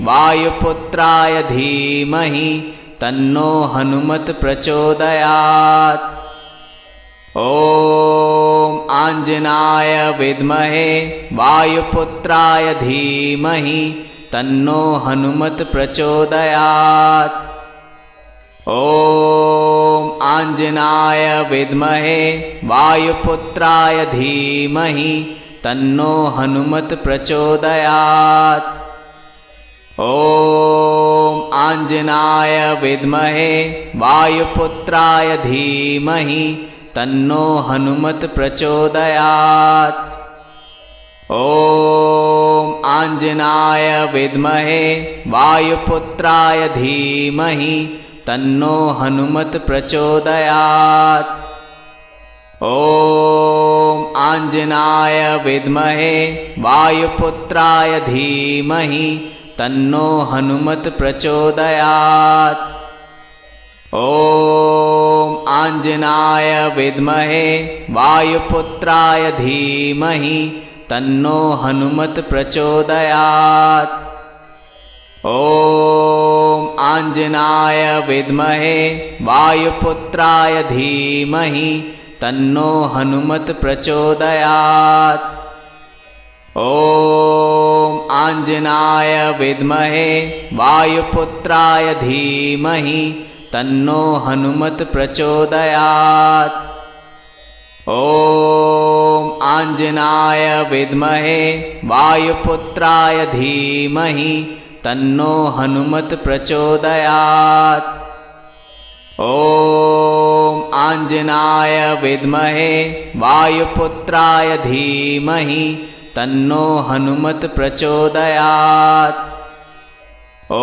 वायुपुत्राय धीमहि तन्नो हनुमत् प्रचोदयात्। ॐ आञ्जनाय विद्महे वायुपुत्राय धीमहि तन्नो हनुमत् प्रचोदयात्। ॐ आञ्जनाय विद्महे वायुपुत्राय धीमहि तन्नो हनुमत् प्रचोदयात्। ॐ आञ्जनाय विद्महे वायुपुत्राय धीमहि तन्नो हनुमत् प्रचोदयात्। ॐ आञ्जनाय विद्महे वायुपुत्राय धीमहि तन्नो हनुमत् प्रचोदयात्। ॐ आञ्जनाय विद्महे वायुपुत्राय धीमहि तन्नो हनुमत् प्रचोदयात्। ॐ आञ्जनाय विद्महे वायुपुत्राय धीमहि तन्नो हनुमत् प्रचोदयात्। ॐ आञ्जनाय विद्महे वायुपुत्राय धीमहि तन्नो हनुमत् प्रचोदयात्। ॐ आञ्जनाय विद्महे वायुपुत्राय धीमहि तन्नो हनुमत् प्रचोदयात्। ॐ आञ्जनाय विद्महे वायुपुत्राय धीमहि तन्नो हनुमत् प्रचोदयात्। ॐ आञ्जनाय विद्महे वायुपुत्राय धीमहि तन्नो हनुमत् प्रचोदयात्। ॐ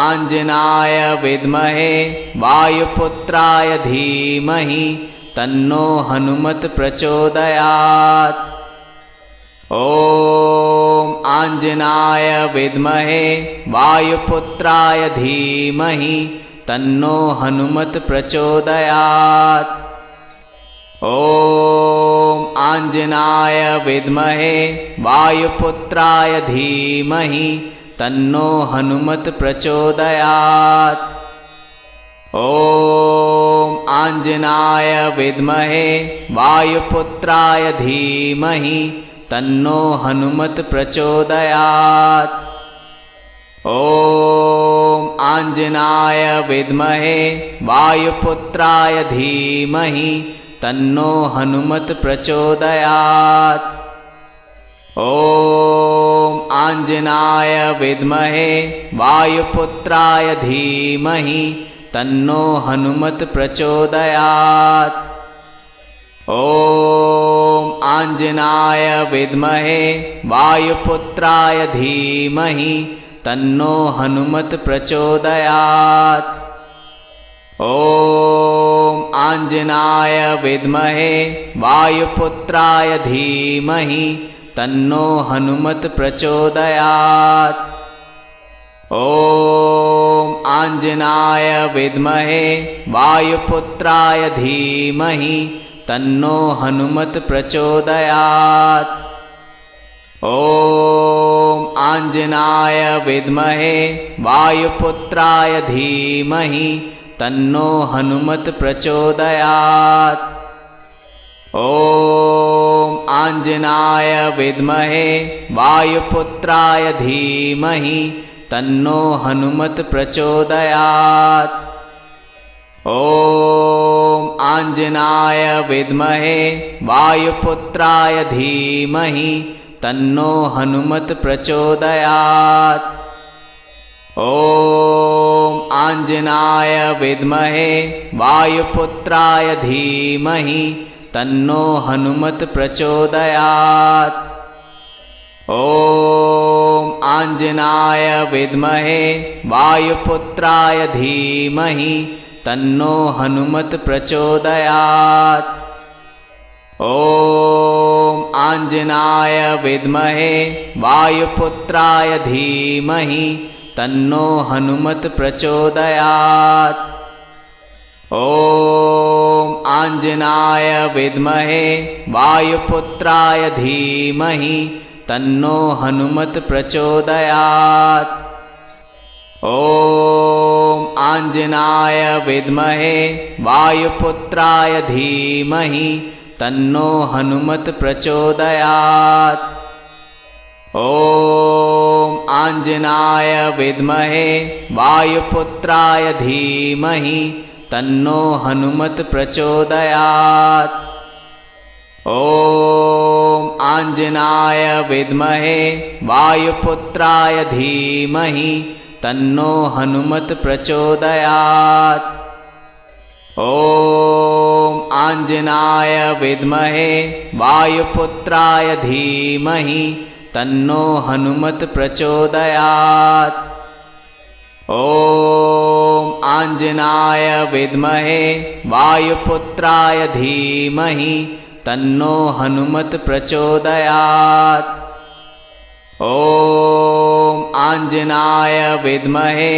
आञ्जनाय विद्महे वायुपुत्राय धीमहि तन्नो हनुमत् प्रचोदयात्। ॐ आञ्जनाय विद्महे वायुपुत्राय धीमहि तन्नो हनुमत् प्रचोदयात्। ॐ आञ्जनाय विद्महे वायुपुत्राय धीमहि तन्नो हनुमत् प्रचोदयात्। ॐ आञ्जनाय विद्महे वायुपुत्राय धीमहि तन्नो हनुमत् प्रचोदयात्। ॐ आञ्जनाय विद्महे वायुपुत्राय धीमहि तन्नो हनुमत् प्रचोदयात्। ॐ आञ्जनाय विद्महे वायुपुत्राय धीमहि तन्नो हनुमत् प्रचोदयात्। ॐ आञ्जनाय विद्महे वायुपुत्राय धीमहि तन्नो हनुमत् प्रचोदयात्। ॐ आञ्जनाय विद्महे वायुपुत्राय धीमहि तन्नो हनुमत् प्रचोदयात्। ॐ आञ्जनाय विद्महे वायुपुत्राय धीमहि तन्नो हनुमत् प्रचोदयात्। ॐ आञ्जनाय विद्महे वायुपुत्राय धीमहि तन्नो हनुमत् प्रचोदयात्। ॐ आञ्जनाय विद्महे वायुपुत्राय धीमहि तन्नो हनुमत् प्रचोदयात्। ॐ आञ्जनाय विद्महे वायुपुत्राय धीमहि तन्नो हनुमत् प्रचोदयात्। ॐ आञ्जनाय विद्महे वायुपुत्राय धीमहि तन्नो हनुमत् प्रचोदयात्। ॐ आञ्जनाय विद्महे वायुपुत्राय धीमहि तन्नो हनुमत् प्रचोदयात्। ॐ आञ्जनाय विद्महे वायुपुत्राय धीमहि तन्नो हनुमत् प्रचोदयात्। ॐ आञ्जनाय विद्महे वायुपुत्राय धीमहि तन्नो हनुमत् प्रचोदयात्। ॐ आञ्जनाय विद्महे वायुपुत्राय धीमहि तन्नो हनुमत् प्रचोदयात्। ॐ आञ्जनाय विद्महे वायुपुत्राय धीमहि तन्नो हनुमत् प्रचोदयात्। ॐ आञ्जनाय विद्महे वायुपुत्राय धीमहि तन्नो हनुमत् प्रचोदयात्। ॐ आञ्जनाय विद्महे वायुपुत्राय धीमहि तन्नो हनुमत् प्रचोदयात्। ॐ आञ्जनाय विद्महे वायुपुत्राय धीमहि तन्नो हनुमत् प्रचोदयात्। ॐ आञ्जनाय विद्महे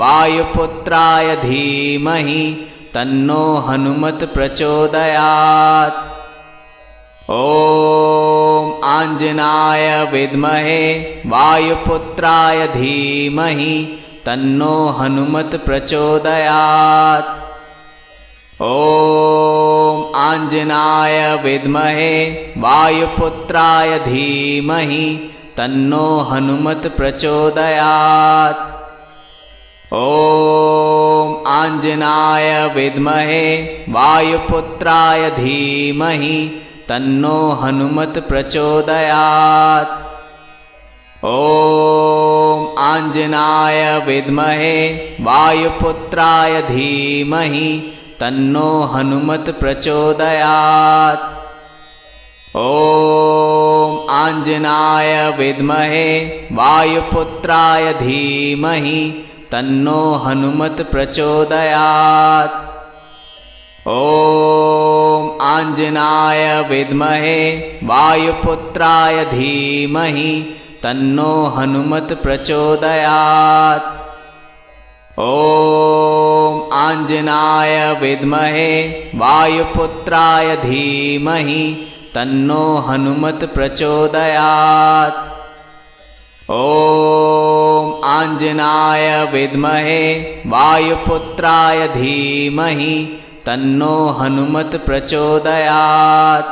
वायुपुत्राय धीमहि तन्नो हनुमत् प्रचोदयात्। ॐ आञ्जनाय विद्महे वायुपुत्राय धीमहि तन्नो हनुमत् प्रचोदयात्। ॐ आञ्जनाय विद्महे वायुपुत्राय धीमहि तन्नो हनुमत् प्रचोदयात्। ॐ आञ्जनाय विद्महे वायुपुत्राय धीमहि तन्नो हनुमत् प्रचोदयात्। ॐ आञ्जनाय विद्महे वायुपुत्राय धीमहि तन्नो हनुमत् प्रचोदयात्। ॐ आञ्जनाय विद्महे वायुपुत्राय धीमहि तन्नो हनुमत् प्रचोदयात्। ॐ आञ्जनाय विद्महे वायुपुत्राय धीमहि तन्नो हनुमत् प्रचोदयात्। ॐ आञ्जनाय विद्महे वायुपुत्राय धीमहि तन्नो हनुमत् प्रचोदयात्। ॐ आञ्जनाय विद्महे वायुपुत्राय धीमहि तन्नो हनुमत् प्रचोदयात्।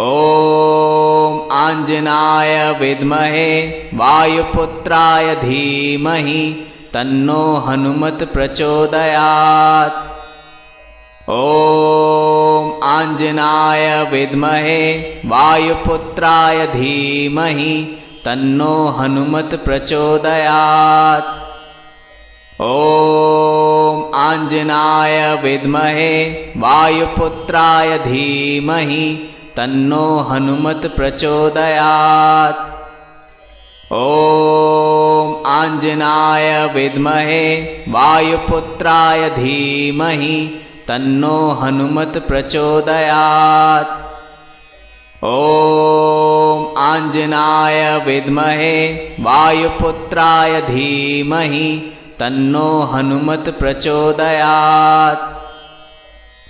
ॐ आञ्जनाय विद्महे वायुपुत्राय धीमहि तन्नो हनुमत् प्रचोदयात्। ॐ आञ्जनाय विद्महे वायुपुत्राय धीमहि तन्नो हनुमत् प्रचोदयात्। ॐ आञ्जनाय विद्महे वायुपुत्राय धीमहि तन्नो हनुमत् प्रचोदयात्। ॐ आञ्जनाय विद्महे वायुपुत्राय धीमहि तन्नो हनुमत् प्रचोदयात्। ॐ आञ्जनाय विद्महे वायुपुत्राय धीमहि तन्नो हनुमत् प्रचोदयात्।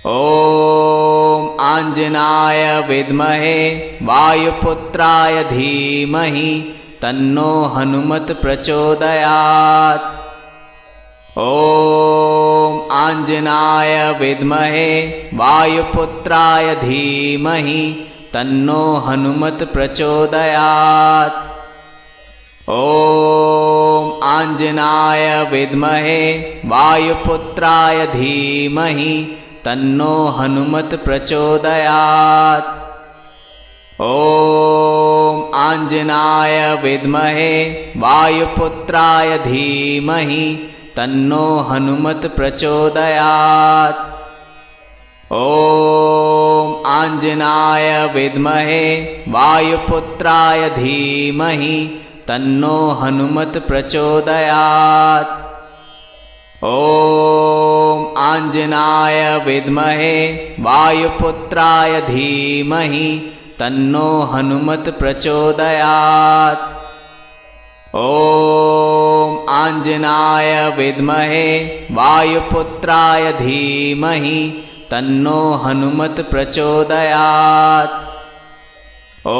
ॐ आञ्जनाय विद्महे वायुपुत्राय धीमहि तन्नो हनुमत् प्रचोदयात्। ॐ आञ्जनाय विद्महे वायुपुत्राय धीमहि तन्नो हनुमत् प्रचोदयात्। ॐ आञ्जनाय विद्महे वायुपुत्राय धीमहि तन्नो हनुमत् प्रचोदयात्। ॐ आञ्जनाय विद्महे वायुपुत्राय धीमहि तन्नो हनुमत् प्रचोदयात्। ॐ आञ्जनाय विद्महे वायुपुत्राय धीमहि तन्नो हनुमत् प्रचोदयात्। ॐ आञ्जनाय विद्महे वायुपुत्राय धीमहि तन्नो हनुमत् प्रचोदयात्। ॐ आञ्जनाय विद्महे वायुपुत्राय धीमहि तन्नो हनुमत् प्रचोदयात्। ॐ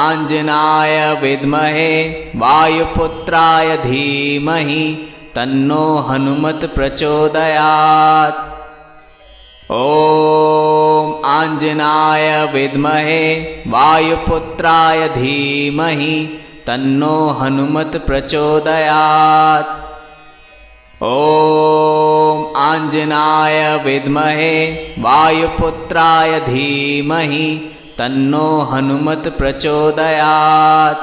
आञ्जनाय विद्महे वायुपुत्राय धीमहि तन्नो हनुमत् प्रचोदयात्। ॐ आञ्जनाय विद्महे वायुपुत्राय धीमहि तन्नो हनुमत् प्रचोदयात्। ॐ आञ्जनाय विद्महे वायुपुत्राय धीमहि तन्नो हनुमत् प्रचोदयात्।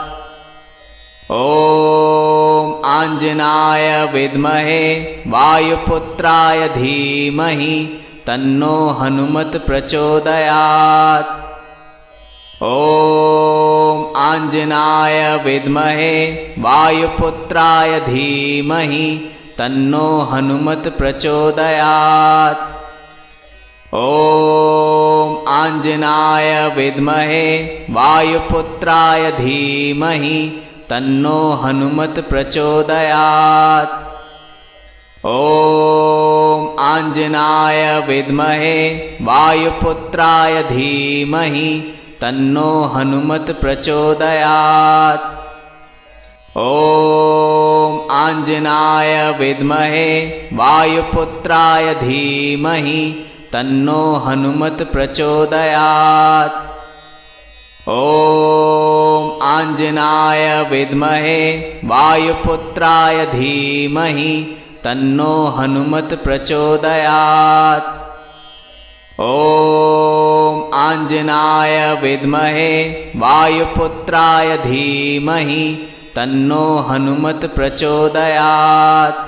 ॐ आञ्जनाय विद्महे वायुपुत्राय धीमहि तन्नो हनुमत् प्रचोदयात्। ॐ आञ्जनाय विद्महे वायुपुत्राय धीमहि तन्नो हनुमत् प्रचोदयात्। ॐ आञ्जनाय विद्महे वायुपुत्राय धीमहि तन्नो हनुमत् प्रचोदयात्। ॐ आञ्जनाय विद्महे वायुपुत्राय धीमहि तन्नो हनुमत् प्रचोदयात्। ॐ आञ्जनाय विद्महे वायुपुत्राय धीमहि तन्नो हनुमत् प्रचोदयात्। ॐ आञ्जनाय विद्महे वायुपुत्राय धीमहि तन्नो हनुमत् प्रचोदयात्। ॐ आञ्जनाय विद्महे वायुपुत्राय धीमहि तन्नो हनुमत् प्रचोदयात्।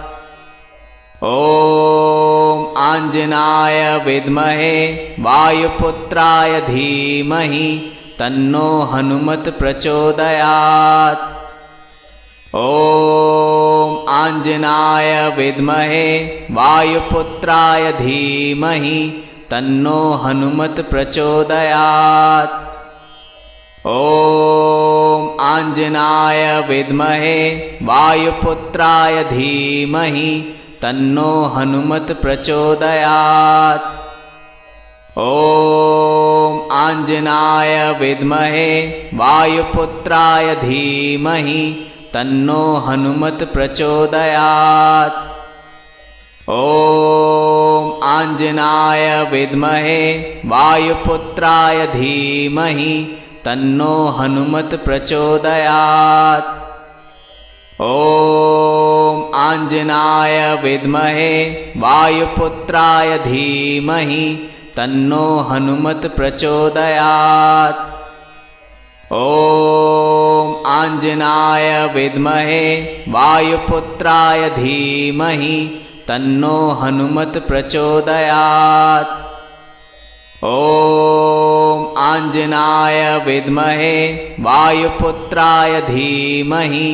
ॐ आञ्जनाय विद्महे वायुपुत्राय धीमहि तन्नो हनुमत् प्रचोदयात्। ॐ आञ्जनाय विद्महे वायुपुत्राय धीमहि तन्नो हनुमत् प्रचोदयात्। ॐ आञ्जनाय विद्महे वायुपुत्राय धीमहि तन्नो हनुमत् प्रचोदयात्। ॐ आञ्जनाय विद्महे वायुपुत्राय धीमहि तन्नो हनुमत् प्रचोदयात्। ॐ आञ्जनाय विद्महे वायुपुत्राय धीमहि तन्नो हनुमत् प्रचोदयात्। ॐ आञ्जनाय विद्महे वायुपुत्राय धीमहि तन्नो हनुमत् प्रचोदयात्। ॐ आञ्जनाय विद्महे वायुपुत्राय धीमहि तन्नो हनुमत् प्रचोदयात्। ॐ आञ्जनाय विद्महे वायुपुत्राय धीमहि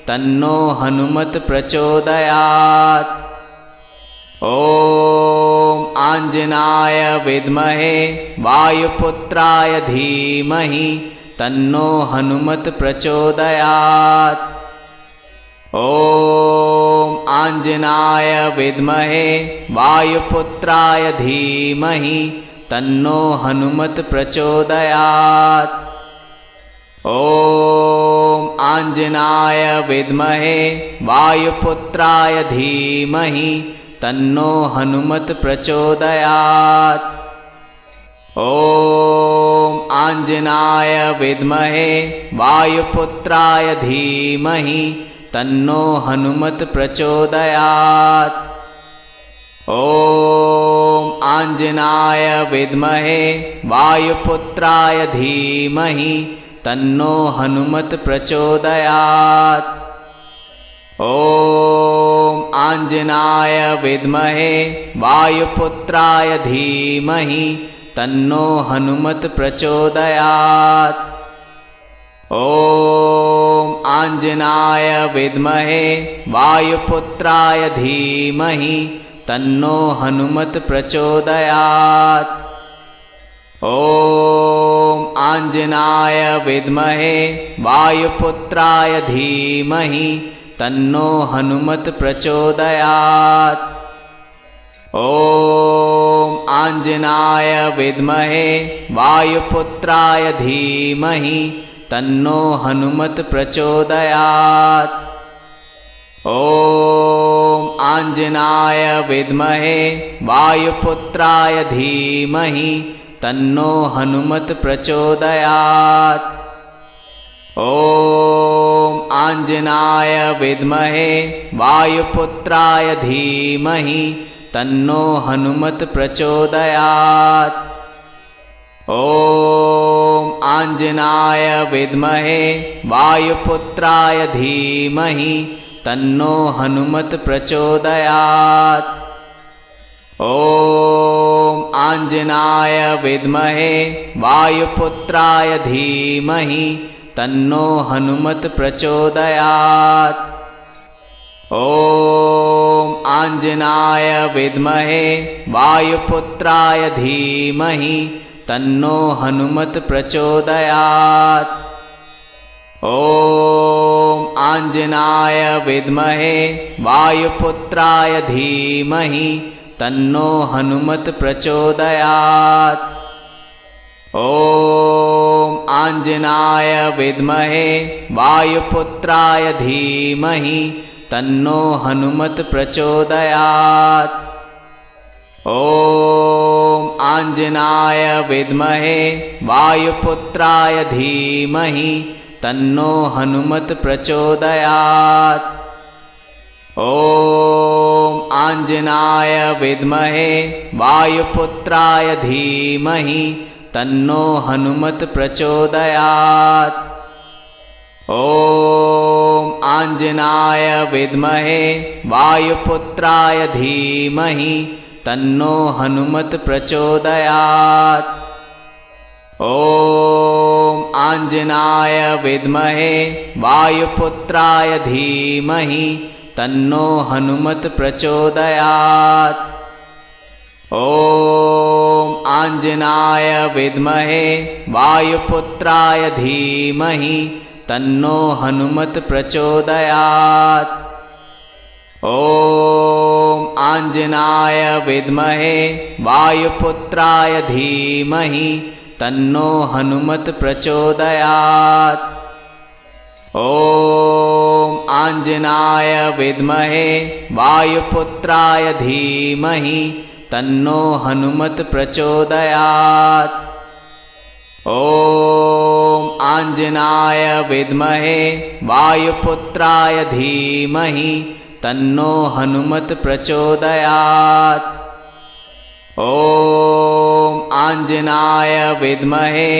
तन्नो हनुमत् प्रचोदयात्। ॐ आञ्जनाय विद्महे वायुपुत्राय धीमहि तन्नो हनुमत् प्रचोदयात्। ॐ आञ्जनाय विद्महे वायुपुत्राय धीमहि तन्नो हनुमत् प्रचोदयात्। ॐ आञ्जनाय विद्महे वायुपुत्राय धीमहि तन्नो हनुमत् प्रचोदयात्। ॐ आञ्जनाय विद्महे वायुपुत्राय धीमहि तन्नो हनुमत् प्रचोदयात्। ॐ आञ्जनाय विद्महे वायुपुत्राय धीमहि तन्नो हनुमत् प्रचोदयात्। ॐ आञ्जनाय विद्महे वायुपुत्राय धीमहि तन्नो हनुमत् प्रचोदयात्। ॐ आञ्जनाय विद्महे वायुपुत्राय धीमहि तन्नो हनुमत् प्रचोदयात्। ॐ आञ्जनाय विद्महे वायुपुत्राय धीमहि तन्नो हनुमत् प्रचोदयात्। ॐ आञ्जनाय विद्महे वायुपुत्राय धीमहि तन्नो हनुमत् प्रचोदयात्। ॐ आञ्जनाय विद्महे वायुपुत्राय धीमहि तन्नो हनुमत् प्रचोदयात्। ॐ आञ्जनाय विद्महे वायुपुत्राय धीमहि तन्नो हनुमत् प्रचोदयात्। ॐ आञ्जनाय विद्महे वायुपुत्राय धीमहि तन्नो हनुमत् प्रचोदयात्। ॐ आञ्जनाय विद्महे वायुपुत्राय धीमहि तन्नो हनुमत् प्रचोदयात्। ॐ आञ्जनाय विद्महे वायुपुत्राय धीमहि तन्नो हनुमत् प्रचोदयात्। ॐ आञ्जनाय विद्महे वायुपुत्राय धीमहि तन्नो हनुमत् प्रचोदयात्। ॐ आञ्जनाय विद्महे वायुपुत्राय धीमहि तन्नो हनुमत् प्रचोदयात्। ॐ आञ्जनाय विद्महे वायुपुत्राय धीमहि तन्नो हनुमत् प्रचोदयात्। ॐ आञ्जनाय विद्महे वायुपुत्राय धीमहि तन्नो हनुमत् प्रचोदयात्। ॐ आञ्जनाय विद्महे वायुपुत्राय धीमहि तन्नो हनुमत् प्रचोदयात्। ॐ आञ्जनाय विद्महे वायुपुत्राय धीमहि तन्नो हनुमत् प्रचोदयात्। ॐ आञ्जनाय विद्महे वायुपुत्राय धीमहि तन्नो हनुमत् प्रचोदयात्। ॐ आञ्जनाय विद्महे वायुपुत्राय धीमहि तन्नो हनुमत् प्रचोदयात्। ॐ आञ्जनाय विद्महे वायुपुत्राय धीमहि तन्नो हनुमत् प्रचोदयात्। ॐ आञ्जनाय विद्महे वायुपुत्राय धीमहि तन्नो हनुमत् प्रचोदयात्। ॐ आञ्जनाय विद्महे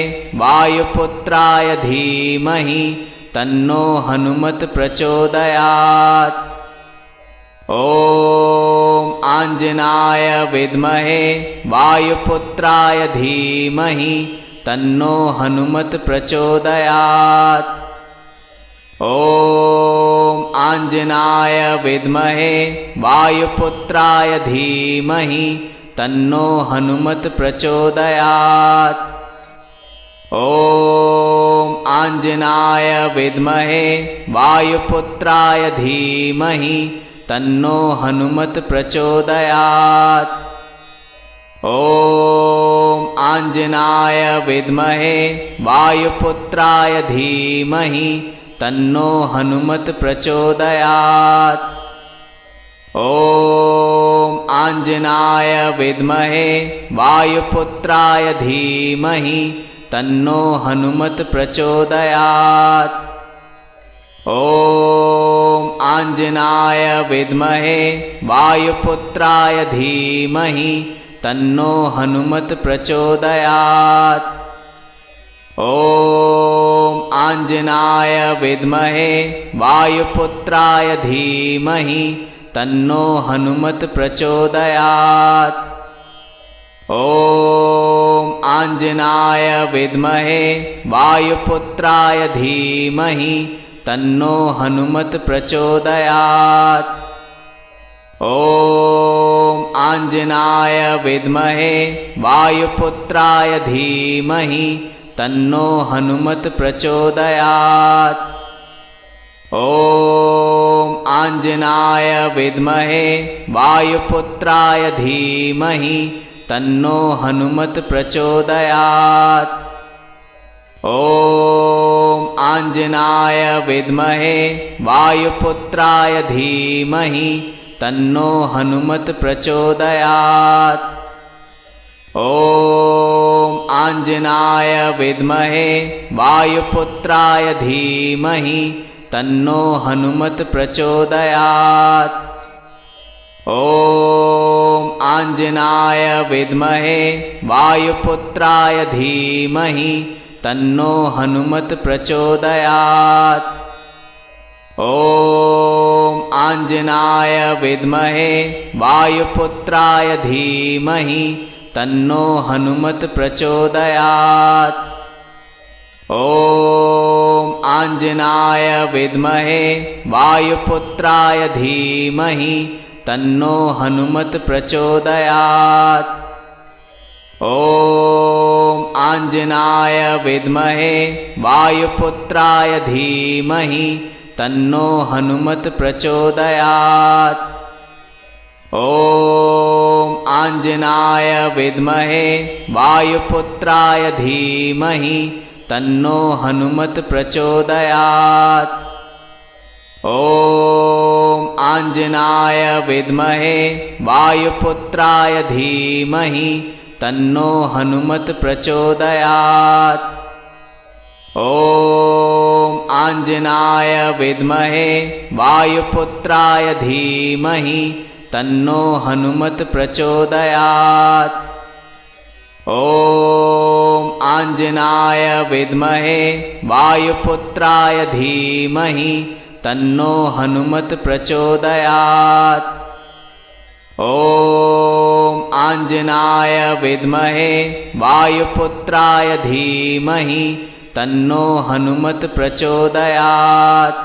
वायुपुत्राय धीमहि तन्नो हनुमत् प्रचोदयात्। ॐ आञ्जनाय विद्महे वायुपुत्राय धीमहि तन्नो हनुमत् प्रचोदयात्। ॐ आञ्जनाय विद्महे वायुपुत्राय धीमहि तन्नो हनुमत् प्रचोदयात्। ॐ आञ्जनाय विद्महे वायुपुत्राय धीमहि तन्नो हनुमत् प्रचोदयात्। ॐ आञ्जनाय विद्महे वायुपुत्राय धीमहि तन्नो हनुमत् प्रचोदयात्। ॐ आञ्जनाय विद्महे वायुपुत्राय धीमहि तन्नो हनुमत् प्रचोदयात्। ॐ आञ्जनाय विद्महे वायुपुत्राय धीमहि तन्नो हनुमत् प्रचोदयात्। ॐ आञ्जनाय विद्महे वायुपुत्राय धीमहि तन्नो हनुमत् प्रचोदयात्। ॐ आञ्जनाय विद्महे वायुपुत्राय धीमहि तन्नो हनुमत् प्रचोदयात्। ॐ आञ्जनाय विद्महे वायुपुत्राय धीमहि तन्नो हनुमत् प्रचोदयात्। ॐ आञ्जनाय विद्महे वायुपुत्राय धीमहि तन्नो हनुमत् प्रचोदयात्। ॐ आञ्जनाय विद्महे वायुपुत्राय धीमहि तन्नो हनुमत् प्रचोदयात्। ॐ आञ्जनाय विद्महे वायुपुत्राय धीमहि तन्नो हनुमत् प्रचोदयात्। ॐ आञ्जनाय विद्महे वायुपुत्राय धीमहि तन्नो हनुमत् प्रचोदयात्। ॐ आञ्जनाय विद्महे वायुपुत्राय धीमहि तन्नो हनुमत् प्रचोदयात्। ॐ आञ्जनाय विद्महे वायुपुत्राय धीमहि तन्नो हनुमत् प्रचोदयात्। ॐ आञ्जनाय विद्महे वायुपुत्राय धीमहि तन्नो हनुमत् प्रचोदयात्। ॐ आञ्जनाय विद्महे वायुपुत्राय धीमहि तन्नो हनुमत् प्रचोदयात्। ॐ आञ्जनाय विद्महे वायुपुत्राय धीमहि तन्नो हनुमत् प्रचोदयात्। ॐ आञ्जनाय विद्महे वायुपुत्राय धीमहि तन्नो हनुमत् प्रचोदयात्। ॐ आञ्जनाय विद्महे वायुपुत्राय धीमहि तन्नो हनुमत् प्रचोदयात्। ॐ आञ्जनाय विद्महे वायुपुत्राय धीमहि तन्नो हनुमत् प्रचोदयात्।